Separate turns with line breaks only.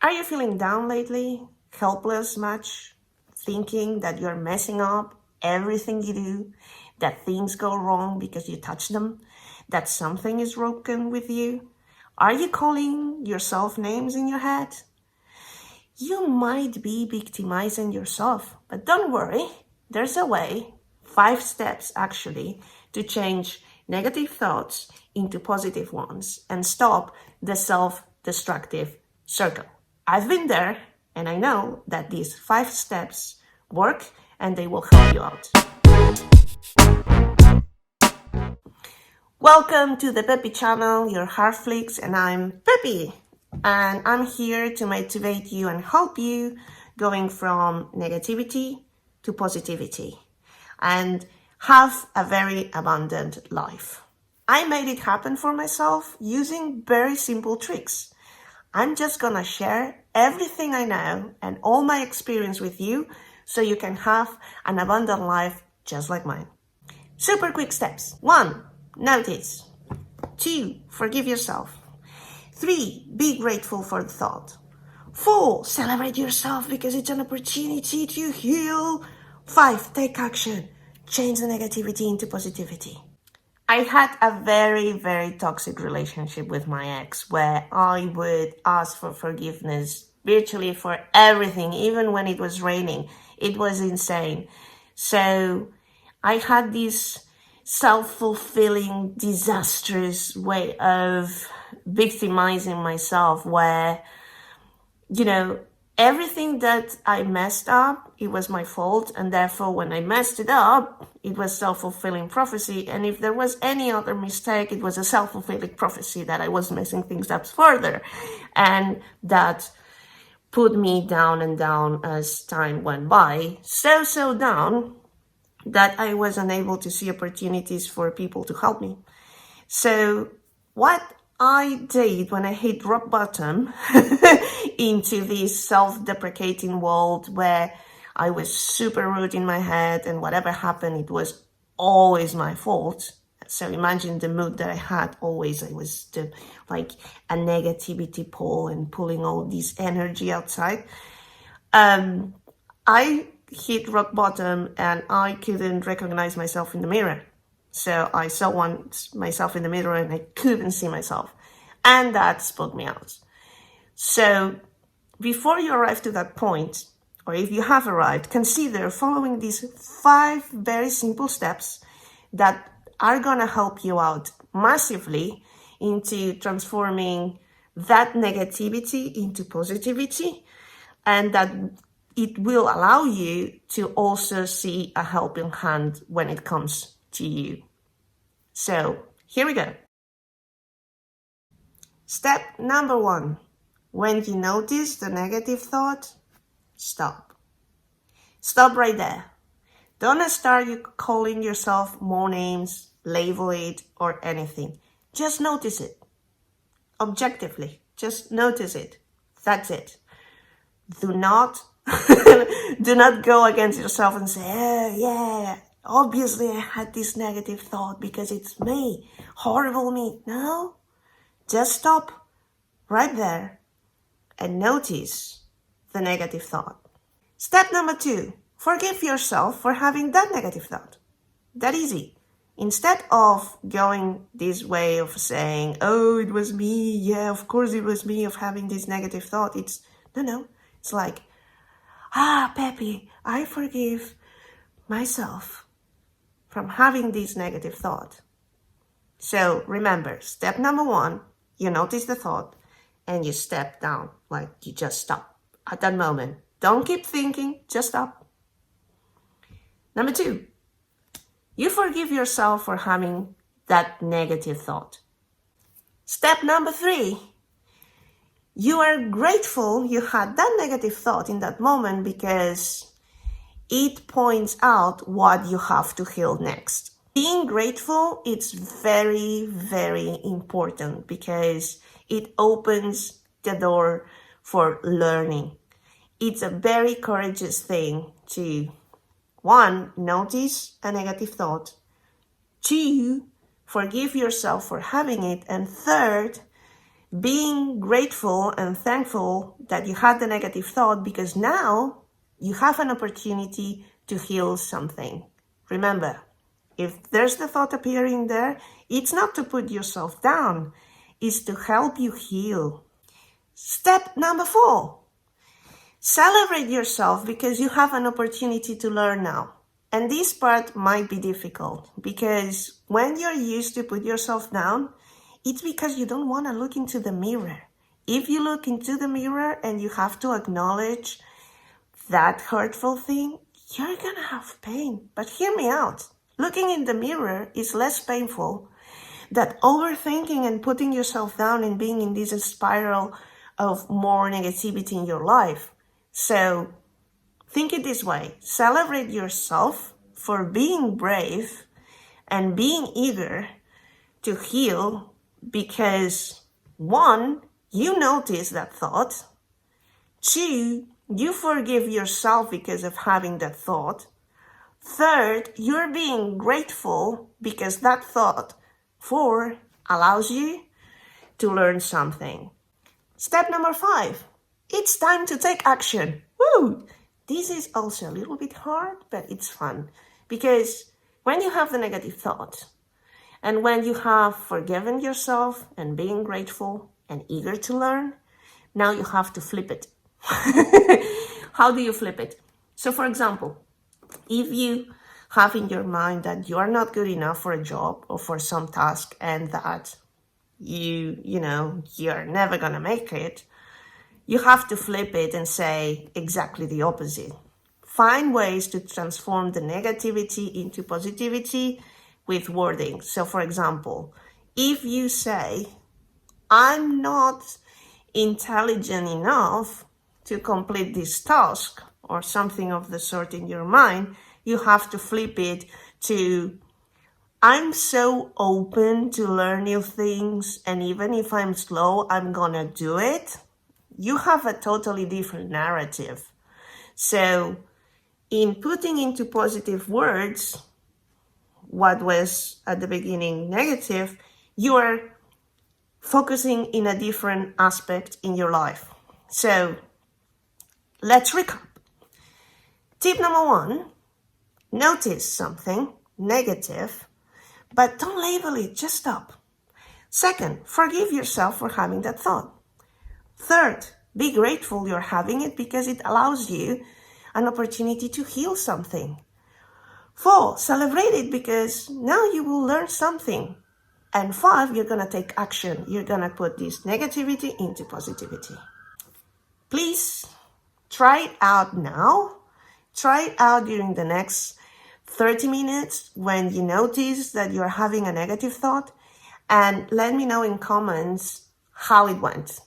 Are you feeling down lately? Helpless much? Thinking that you're messing up everything you do? That things go wrong because you touch them? That something is broken with you? Are you calling yourself names in your head? You might be victimizing yourself, but don't worry. There's a way, 5 steps actually, to change negative thoughts into positive ones and stop the self-destructive circle. I've been there, and I know that these 5 steps work and they will help you out. Welcome to the Peppy channel, your heartflix, and I'm Peppy. And I'm here to motivate you and help you going from negativity to positivity and have a very abundant life. I made it happen for myself using very simple tricks. I'm just gonna share everything I know and all my experience with you so you can have an abundant life just like mine. Super quick steps. 1. Notice. 2. Forgive yourself. 3. Be grateful for the thought. 4. Celebrate yourself because it's an opportunity to heal. 5. Take action. Change the negativity into positivity. I had a very, very toxic relationship with my ex where I would ask for forgiveness virtually for everything, even when it was raining. It was insane. So I had this self-fulfilling, disastrous way of victimizing myself where, everything that I messed up, it was my fault. And therefore, when I messed it up, it was self-fulfilling prophecy. And if there was any other mistake, it was a self-fulfilling prophecy that I was messing things up further. And that put me down and down as time went by. So down that I was unable to see opportunities for people to help me. So what I did when I hit rock bottom into this self-deprecating world where I was super rude in my head and whatever happened, it was always my fault. So imagine the mood that I had always. I was like a negativity pole and pulling all this energy outside. I hit rock bottom and I couldn't recognize myself in the mirror. So I saw myself in the mirror and I couldn't see myself. And that spooked me out. So before you arrive to that point, or if you have arrived, consider following these 5 very simple steps that are going to help you out massively into transforming that negativity into positivity, and that it will allow you to also see a helping hand when it comes to you. So here we go. Step number 1. When you notice the negative thought, stop. Stop right there. Don't start calling yourself more names, label it, or anything. Just notice it. Objectively, just notice it. That's it. Do not go against yourself and say, oh, yeah, obviously I had this negative thought because it's me, horrible me. No, just stop right there and notice the negative thought. Step number 2, forgive yourself for having that negative thought. That easy. Instead of going this way of saying, oh, it was me, yeah, of course it was me of having this negative thought. It's like, Peppy, I forgive myself from having this negative thought. So remember, step number 1, you notice the thought and you step down, like you just stop at that moment. Don't keep thinking, just stop. Number 2, you forgive yourself for having that negative thought. Step number 3, you are grateful you had that negative thought in that moment because it points out what you have to heal next. Being grateful, it's very, very important because it opens the door for learning. It's a very courageous thing to, 1, notice a negative thought, 2, forgive yourself for having it, and 3rd, being grateful and thankful that you had the negative thought, because now you have an opportunity to heal something. Remember, if there's the thought appearing there, it's not to put yourself down, it's to help you heal. Step number 4, celebrate yourself because you have an opportunity to learn now. And this part might be difficult because when you're used to put yourself down, it's because you don't want to look into the mirror. If you look into the mirror and you have to acknowledge that hurtful thing, you're going to have pain. But hear me out. Looking in the mirror is less painful than overthinking and putting yourself down and being in this spiral of more negativity in your life. So think it this way. Celebrate yourself for being brave and being eager to heal because 1, you notice that thought. 2, you forgive yourself because of having that thought. 3rd, you're being grateful because that thought. 4, allows you to learn something. Step number 5, it's time to take action. Woo! This is also a little bit hard, but it's fun because when you have the negative thought and when you have forgiven yourself and being grateful and eager to learn, now you have to flip it. How do you flip it? So for example, if you have in your mind that you are not good enough for a job or for some task and that you're never going to make it, you have to flip it and say exactly the opposite. Find ways to transform the negativity into positivity with wording. So for example, if you say, I'm not intelligent enough to complete this task or something of the sort in your mind, you have to flip it to, I'm so open to learn new things, and even if I'm slow, I'm gonna do it. You have a totally different narrative. So in putting into positive words what was at the beginning negative, you are focusing in a different aspect in your life. So let's recap. Tip number 1, notice something negative, but don't label it, just stop. 2nd, forgive yourself for having that thought. 3rd, be grateful you're having it because it allows you an opportunity to heal something. 4, celebrate it because now you will learn something. And 5, you're going to take action. You're going to put this negativity into positivity. Please try it out now. Try it out during the next 30 minutes when you notice that you're having a negative thought, and let me know in comments how it went.